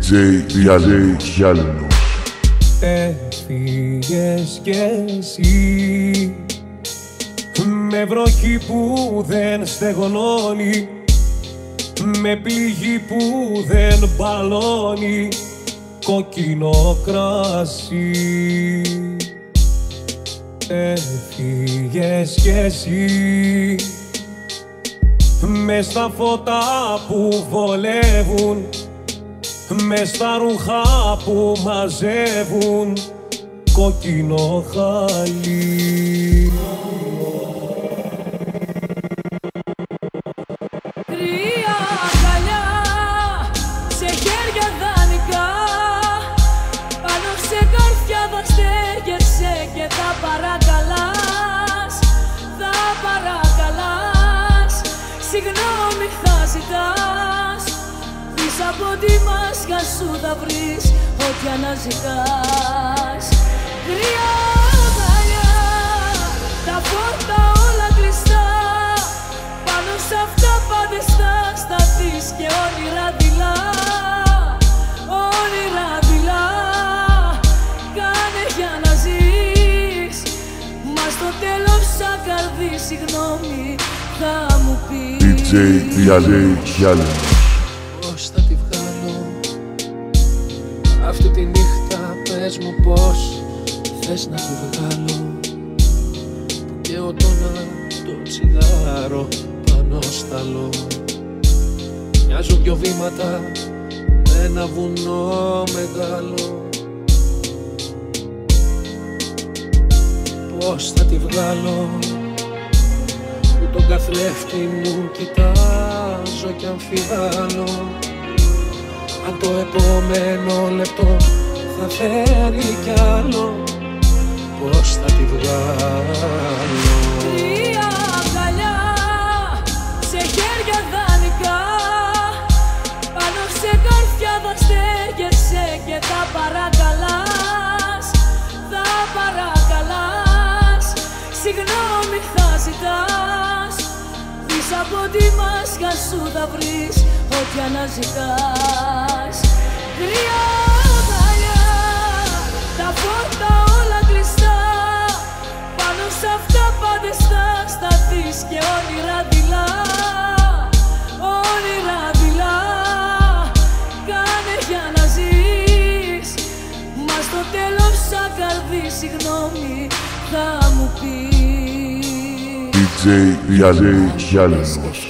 DJ Γιάλινος. Έφυγες κι εσύ με βροχή που δεν στεγνώνει, με πληγή που δεν μπαλώνει κόκκινο κράσι. Έφυγες κι εσύ μες στα φώτα που βολεύουν, μες στα ρούχα που μαζεύουν κόκκινο χαλί. Κρύα αγκαλιά σε χέρια δανεικά, πάνω σε καρφιά θα στέγεσαι και θα παρακαλάς, θα παρακαλάς, συγγνώμη θα ζητάς, πίσω από τη μάσκα σου θα βρεις ό,τι αναζητάς. Κρύα αγκαλιά, τα φώτα όλα κλειστά, πάνω σ' αυτά πάντες θα σταθείς και όνειρα δειλά, όνειρα δειλά. Κάνε για να ζεις, μα στο τέλος σαν καρδί συγγνώμη θα μου πεις. DJ Γιάλινος. Πώς θα τη βγάλω αυτή τη νύχτα, πες μου πώς θες να τη βγάλω, που καίω το τσιγάρο πάνω σταλό. Μοιάζουν δυο βήματα με ένα βουνό μεγάλο. Πώς θα τη βγάλω που τον καθρέφτη μου κοιτάζω κι αμφιβάλλω αν το επόμενο λεπτό θα φέρει κι άλλο. Πώς θα τη βγάλω. Κρύα αγκαλιά σε χέρια δανεικά, πάνω σε καρφιά θα στέγεσαι και θα παρακαλάς, θα παρακαλάς, συγγνώμη θα ζητάς, πίσω από τη μάσκα σου θα βρεις ό,τι αναζητάς. Κρύα αγκαλιά, τα φώτα όλα κλειστά, πάνω σ' αυτά πάντες θα σταθείς και όνειρα δειλά, όνειρα δειλά. Κάνε για να ζεις, μα στο τέλος σαν καρδί συγγνώμη θα μου πεις. DJ Γιάλινος.